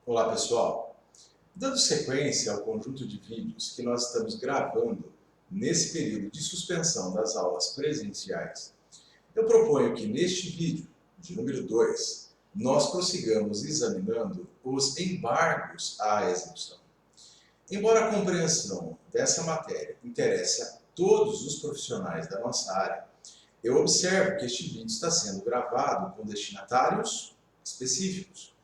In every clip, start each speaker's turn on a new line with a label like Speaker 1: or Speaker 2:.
Speaker 1: Olá pessoal, dando sequência ao conjunto de vídeos que nós estamos gravando nesse período de suspensão das aulas presenciais, eu proponho que neste vídeo, de número 2, nós prossigamos examinando os embargos à execução. Embora a compreensão dessa matéria interesse a todos os profissionais da nossa área, eu observo que este vídeo está sendo gravado com destinatários específicos,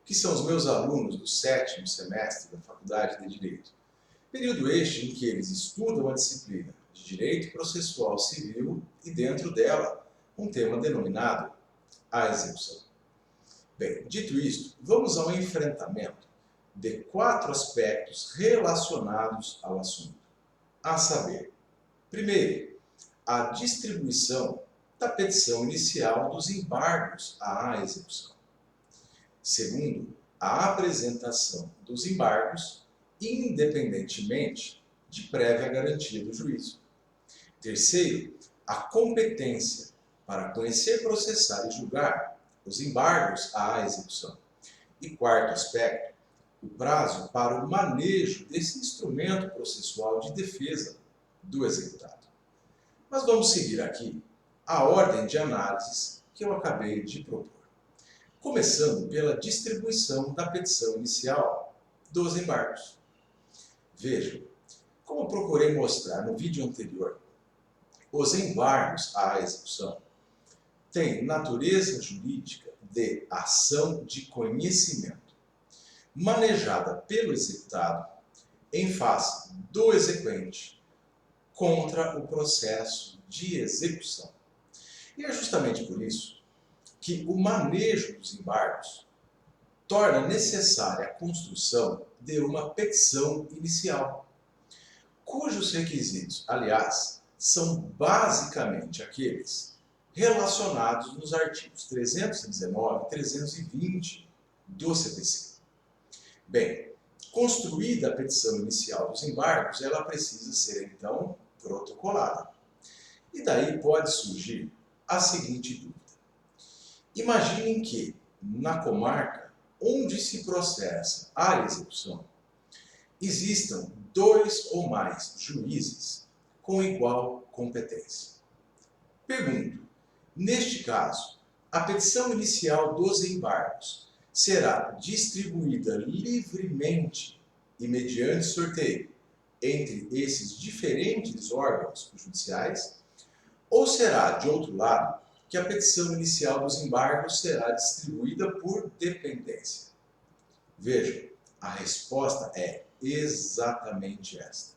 Speaker 1: que são os meus alunos do 7º semestre da Faculdade de Direito. Período este em que eles estudam a disciplina de Direito Processual Civil e, dentro dela, um tema denominado a execução. Bem, dito isto, vamos ao enfrentamento de 4 aspectos relacionados ao assunto, a saber, primeiro, a distribuição da petição inicial dos embargos à execução. Segundo, a apresentação dos embargos, independentemente de prévia garantia do juízo. Terceiro, a competência para conhecer, processar e julgar os embargos à execução. E quarto aspecto, o prazo para o manejo desse instrumento processual de defesa do executado. Mas vamos seguir aqui a ordem de análises que eu acabei de propor. Começando pela distribuição da petição inicial dos embargos. Vejam, como procurei mostrar no vídeo anterior, os embargos à execução têm natureza jurídica de ação de conhecimento, manejada pelo executado em face do exequente contra o processo de execução. E é justamente por isso que o manejo dos embargos torna necessária a construção de uma petição inicial, cujos requisitos, aliás, são basicamente aqueles relacionados nos artigos 319 e 320 do CPC. Bem, construída a petição inicial dos embargos, ela precisa ser, então, protocolada. E daí pode surgir a seguinte dúvida. Imaginem que, na comarca onde se processa a execução, existam 2 ou mais juízes com igual competência. Pergunto, neste caso, a petição inicial dos embargos será distribuída livremente e mediante sorteio entre esses diferentes órgãos judiciais, ou será, de outro lado, que a petição inicial dos embargos será distribuída por dependência? Vejam, a resposta é exatamente esta.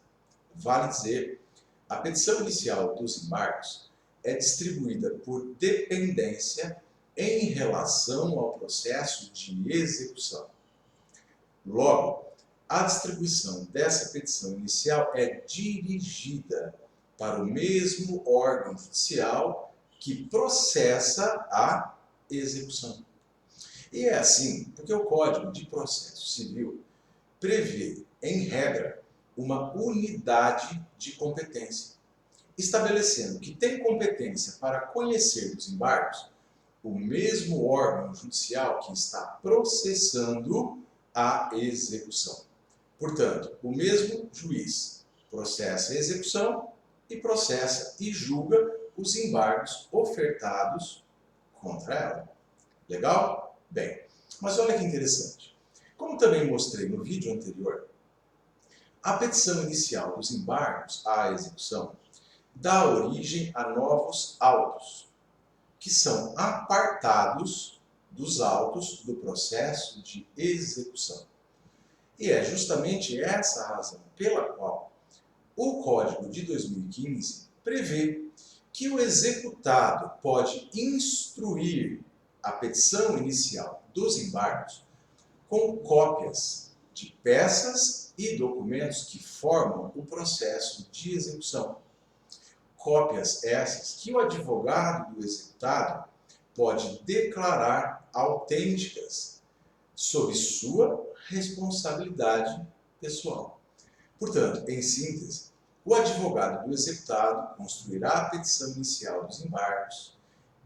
Speaker 1: Vale dizer, a petição inicial dos embargos é distribuída por dependência em relação ao processo de execução. Logo, a distribuição dessa petição inicial é dirigida para o mesmo órgão judicial que processa a execução. E é assim porque o Código de Processo Civil prevê, em regra, uma unidade de competência, estabelecendo que tem competência para conhecer dos embargos o mesmo órgão judicial que está processando a execução. Portanto, o mesmo juiz processa a execução e processa e julga os embargos ofertados contra ela. Legal? Bem, mas olha que interessante. Como também mostrei no vídeo anterior, a petição inicial dos embargos à execução dá origem a novos autos, que são apartados dos autos do processo de execução. E é justamente essa a razão pela qual o Código de 2015 prevê que o executado pode instruir a petição inicial dos embargos com cópias de peças e documentos que formam o processo de execução. Cópias essas que o advogado do executado pode declarar autênticas sob sua responsabilidade pessoal. Portanto, em síntese, o advogado do executado construirá a petição inicial dos embargos,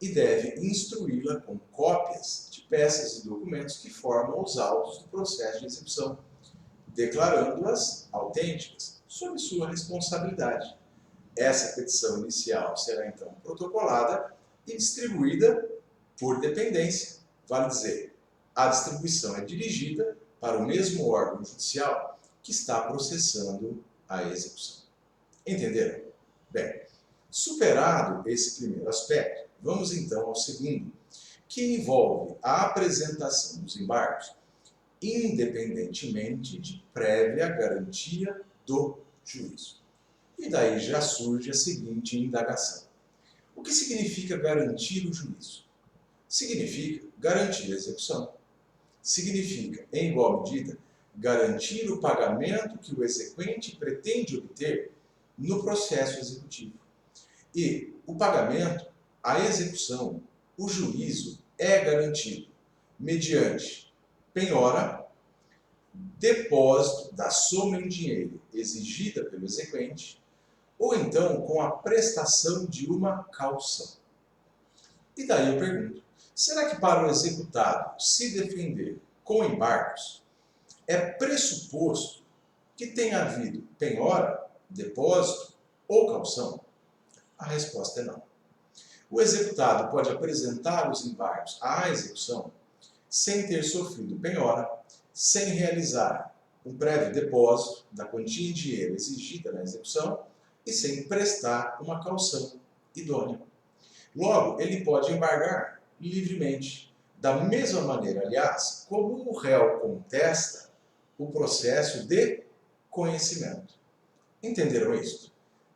Speaker 1: e deve instruí-la com cópias de peças e documentos que formam os autos do processo de execução, declarando-as autênticas, sob sua responsabilidade. Essa petição inicial será então protocolada e distribuída por dependência. Vale dizer, a distribuição é dirigida para o mesmo órgão judicial que está processando a execução. Entenderam? Bem, superado esse primeiro aspecto, vamos então ao segundo, que envolve a apresentação dos embargos, independentemente de prévia garantia do juízo. E daí já surge a seguinte indagação. O que significa garantir o juízo? Significa garantir a execução. Significa, em igual medida, garantir o pagamento que o exequente pretende obter no processo executivo. E o pagamento, a execução, o juízo é garantido mediante penhora, depósito da soma em dinheiro exigida pelo exequente, ou então com a prestação de uma caução. E daí eu pergunto, será que para o executado se defender com embargos, é pressuposto que tenha havido penhora, depósito ou caução? A resposta é não. O executado pode apresentar os embargos à execução sem ter sofrido penhora, sem realizar um prévio depósito da quantia em dinheiro exigida na execução e sem prestar uma caução idônea. Logo, ele pode embargar livremente, da mesma maneira, aliás, como o réu contesta o processo de conhecimento. Entenderam isso?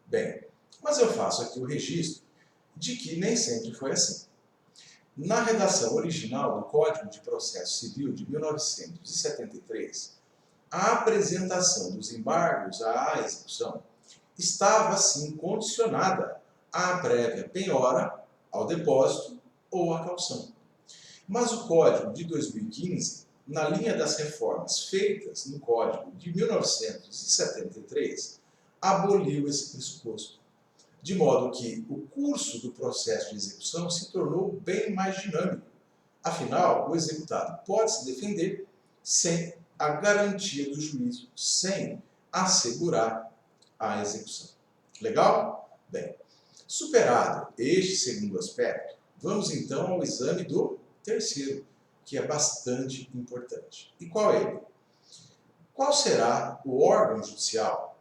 Speaker 1: Bem, mas eu faço aqui o registro de que nem sempre foi assim. Na redação original do Código de Processo Civil de 1973, a apresentação dos embargos à execução estava, assim, condicionada à prévia penhora, ao depósito ou à caução. Mas o Código de 2015, na linha das reformas feitas no Código de 1973, aboliu esse pressuposto, de modo que o curso do processo de execução se tornou bem mais dinâmico. Afinal, o executado pode se defender sem a garantia do juízo, sem assegurar a execução. Legal? Bem, superado este segundo aspecto, vamos então ao exame do terceiro, que é bastante importante. E qual é ele? Qual será o órgão judicial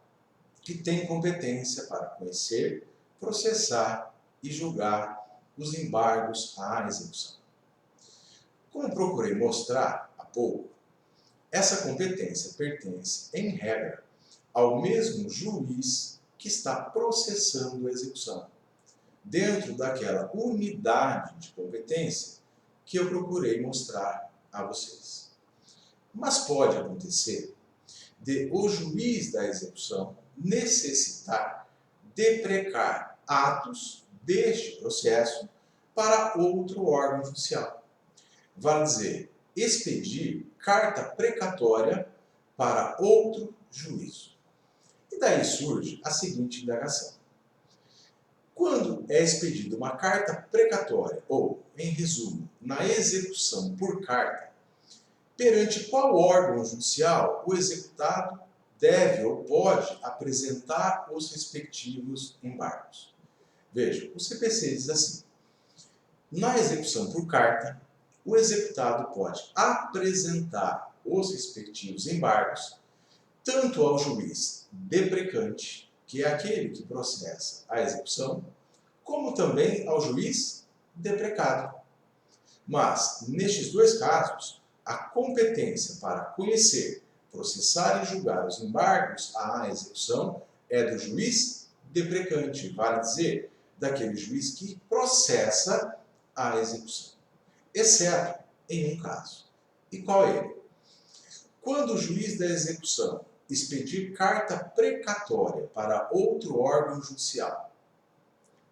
Speaker 1: que tem competência para conhecer, processar e julgar os embargos à execução? Como procurei mostrar há pouco, essa competência pertence, em regra, ao mesmo juiz que está processando a execução, dentro daquela unidade de competência que eu procurei mostrar a vocês. Mas pode acontecer de o juiz da execução necessitar deprecar atos deste processo para outro órgão judicial. Vale dizer, expedir carta precatória para outro juízo. E daí surge a seguinte indagação. Quando é expedida uma carta precatória, ou, em resumo, na execução por carta, perante qual órgão judicial o executado deve ou pode apresentar os respectivos embargos? Veja, o CPC diz assim: na execução por carta, o executado pode apresentar os respectivos embargos tanto ao juiz deprecante, que é aquele que processa a execução, como também ao juiz deprecado. Mas, nestes dois casos, a competência para conhecer, processar e julgar os embargos à execução é do juiz deprecante, vale dizer, daquele juiz que processa a execução, exceto em um caso. E qual é ele? Quando o juiz da execução expedir carta precatória para outro órgão judicial,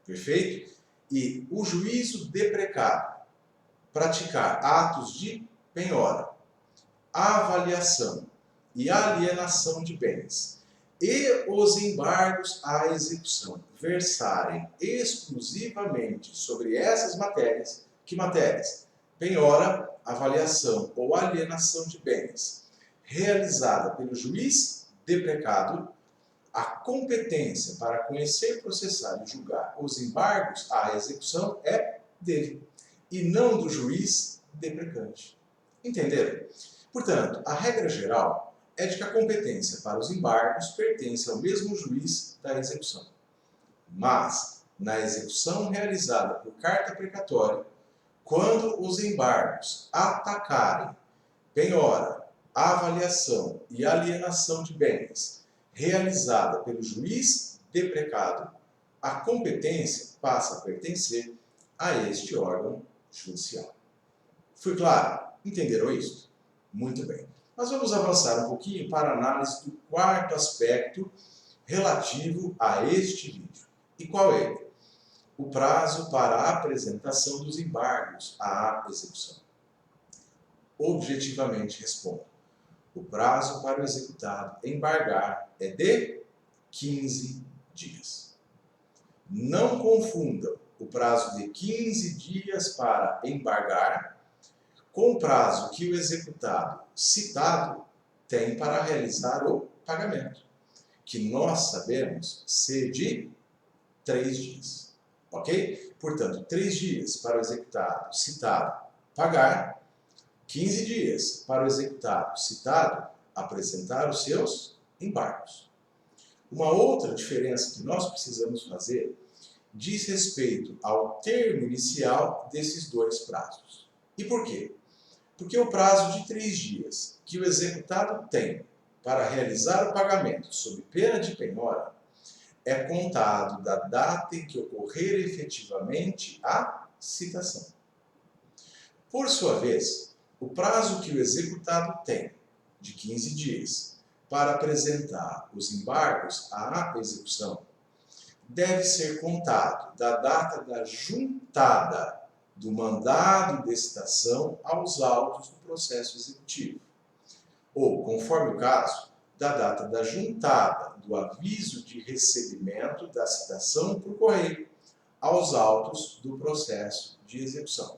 Speaker 1: perfeito? E o juízo deprecado praticar atos de penhora, avaliação e alienação de bens e os embargos à execução versarem exclusivamente sobre essas matérias, que matérias? Penhora, avaliação ou alienação de bens, realizada pelo juiz deprecado, a competência para conhecer, processar e julgar os embargos à execução é dele, e não do juiz deprecante. Entenderam? Portanto, a regra geral é de que a competência para os embargos pertence ao mesmo juiz da execução. Mas, na execução realizada por carta precatória, quando os embargos atacarem penhora, avaliação e alienação de bens realizada pelo juiz deprecado, a competência passa a pertencer a este órgão judicial. Fui claro? Entenderam isso? Muito bem. Mas vamos avançar um pouquinho para a análise do quarto aspecto relativo a este vídeo. E qual é ele? O prazo para a apresentação dos embargos à execução. Objetivamente respondo. O prazo para o executado embargar é de 15 dias. Não confundam o prazo de 15 dias para embargar com o prazo que o executado citado tem para realizar o pagamento, que nós sabemos ser de 3 dias. Ok? Portanto, 3 dias para o executado citado pagar, 15 dias para o executado citado apresentar os seus embargos. Uma outra diferença que nós precisamos fazer diz respeito ao termo inicial desses dois prazos. E por quê? Porque o prazo de 3 dias que o executado tem para realizar o pagamento sob pena de penhora é contado da data em que ocorrer efetivamente a citação. Por sua vez, o prazo que o executado tem, de 15 dias, para apresentar os embargos à execução, deve ser contado da data da juntada do mandado de citação aos autos do processo executivo, ou, conforme o caso, da data da juntada do aviso de recebimento da citação por correio aos autos do processo de execução.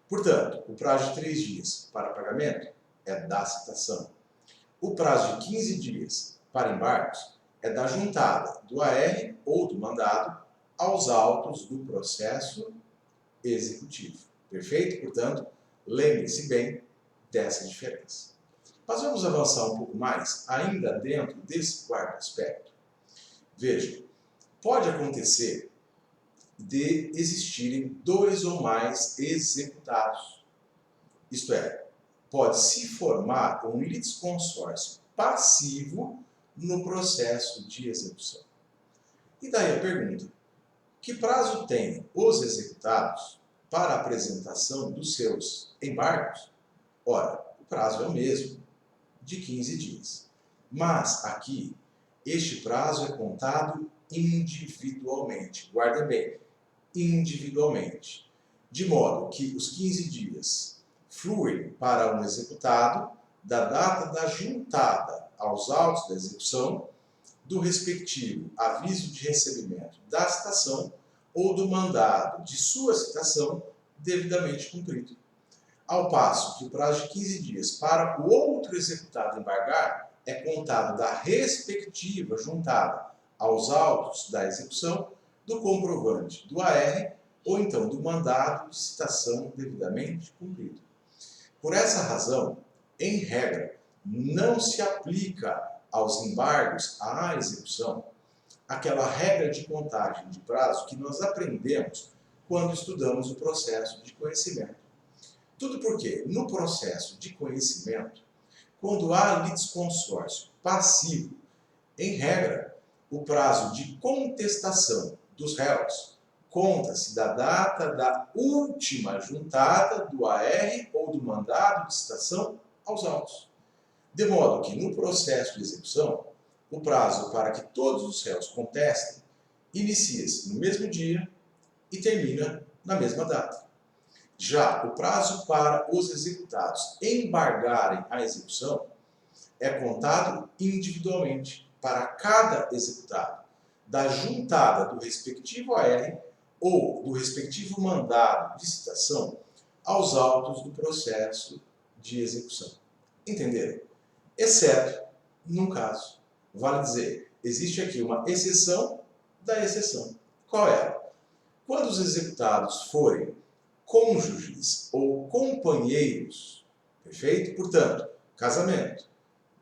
Speaker 1: Portanto, o prazo de 3 dias para pagamento é da citação. O prazo de 15 dias para embargos é da juntada do AR ou do mandado aos autos do processo executivo. Perfeito? Portanto, lembre-se bem dessa diferença. Mas vamos avançar um pouco mais, ainda dentro desse quarto aspecto. Veja, pode acontecer de existirem 2 ou mais executados. Isto é, pode se formar um litisconsórcio passivo no processo de execução. E daí a pergunta: que prazo têm os executados para a apresentação dos seus embargos? Ora, o prazo é o mesmo, de 15 dias. Mas aqui, este prazo é contado individualmente. Guardem bem, individualmente. De modo que os 15 dias fluem para um executado da data da juntada aos autos da execução, do respectivo aviso de recebimento da citação ou do mandado de sua citação devidamente cumprido. Ao passo que o prazo de 15 dias para o outro executado embargar é contado da respectiva juntada aos autos da execução do comprovante do AR ou então do mandado de citação devidamente cumprido. Por essa razão, em regra, não se aplica aos embargos à execução aquela regra de contagem de prazo que nós aprendemos quando estudamos o processo de conhecimento. Tudo porque, no processo de conhecimento, quando há litisconsórcio passivo, em regra, o prazo de contestação dos réus conta-se da data da última juntada do AR ou do mandado de citação aos autos. De modo que, no processo de execução, o prazo para que todos os réus contestem inicia-se no mesmo dia e termina na mesma data. Já o prazo para os executados embargarem a execução é contado individualmente, para cada executado da juntada do respectivo AR ou do respectivo mandado de citação aos autos do processo de execução. Entenderam? Exceto num caso. Vale dizer, existe aqui uma exceção da exceção. Qual é? Quando os executados forem cônjuges ou companheiros, perfeito? Portanto, casamento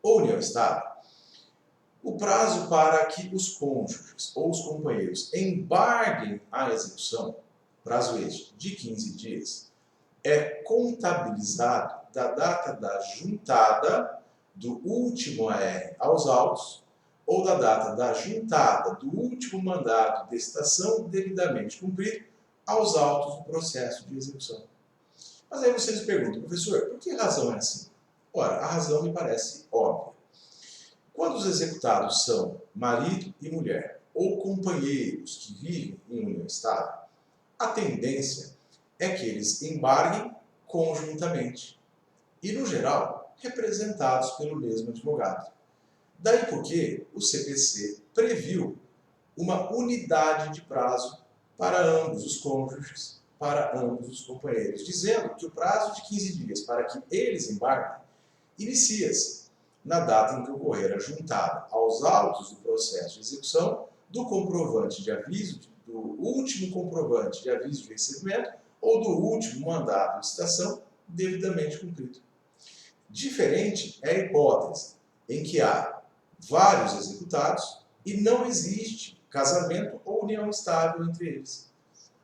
Speaker 1: ou união estável, o prazo para que os cônjuges ou os companheiros embarguem a execução, prazo este de 15 dias, é contabilizado da data da juntada do último AR aos autos ou da data da juntada do último mandado de citação devidamente cumprido aos autos do processo de execução. Mas aí vocês me perguntam, professor, por que razão é assim? Ora, a razão me parece óbvia. Quando os executados são marido e mulher ou companheiros que vivem em união estável, a tendência é que eles embarguem conjuntamente e, no geral, representados pelo mesmo advogado. Daí porque o CPC previu uma unidade de prazo para ambos os cônjuges, para ambos os companheiros, dizendo que o prazo de 15 dias para que eles embarquem inicia-se na data em que ocorrer a juntada aos autos do processo de execução do comprovante de aviso, do último comprovante de aviso de recebimento ou do último mandado de citação devidamente cumprido. Diferente é a hipótese em que há vários executados e não existe casamento ou união estável entre eles.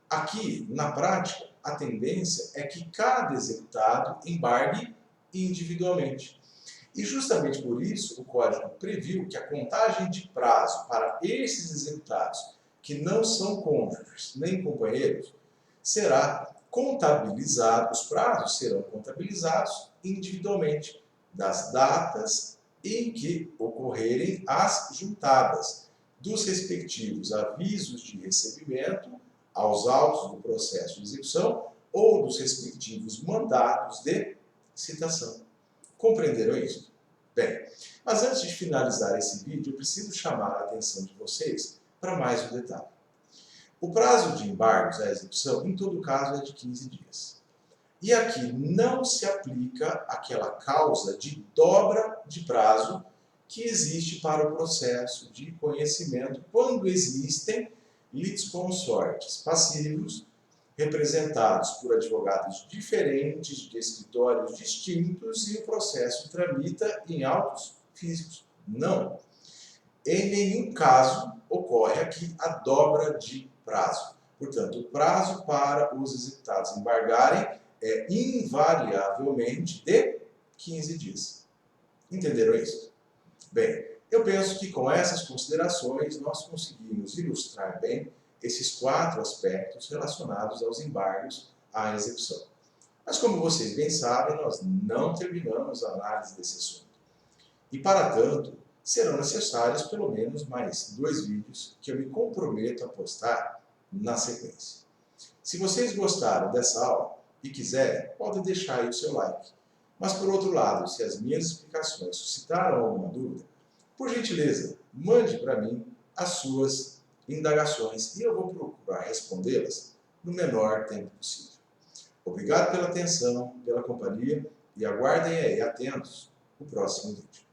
Speaker 1: Aqui, na prática, a tendência é que cada executado embargue individualmente. E justamente por isso o Código previu que a contagem de prazo para esses executados que não são cônjuges nem companheiros será contabilizado, os prazos serão contabilizados individualmente das datas em que ocorrerem as juntadas dos respectivos avisos de recebimento aos autos do processo de execução ou dos respectivos mandados de citação. Compreenderam isso? Bem, mas antes de finalizar esse vídeo, eu preciso chamar a atenção de vocês para mais um detalhe. O prazo de embargos à execução, em todo caso, é de 15 dias. E aqui não se aplica aquela causa de dobra de prazo que existe para o processo de conhecimento quando existem litisconsortes passivos representados por advogados diferentes, de escritórios distintos e o processo tramita em autos físicos. Não. Em nenhum caso ocorre aqui a dobra de prazo. Portanto, o prazo para os executados embargarem é invariavelmente de 15 dias. Entenderam isso? Bem, eu penso que com essas considerações nós conseguimos ilustrar bem esses 4 aspectos relacionados aos embargos à execução. Mas como vocês bem sabem, nós não terminamos a análise desse assunto. E para tanto, serão necessários pelo menos mais 2 vídeos que eu me comprometo a postar na sequência. Se vocês gostaram dessa aula e quiserem, podem deixar aí o seu like. Mas por outro lado, se as minhas explicações suscitaram alguma dúvida, por gentileza, mande para mim as suas indagações e eu vou procurar respondê-las no menor tempo possível. Obrigado pela atenção, pela companhia e aguardem aí atentos o próximo vídeo.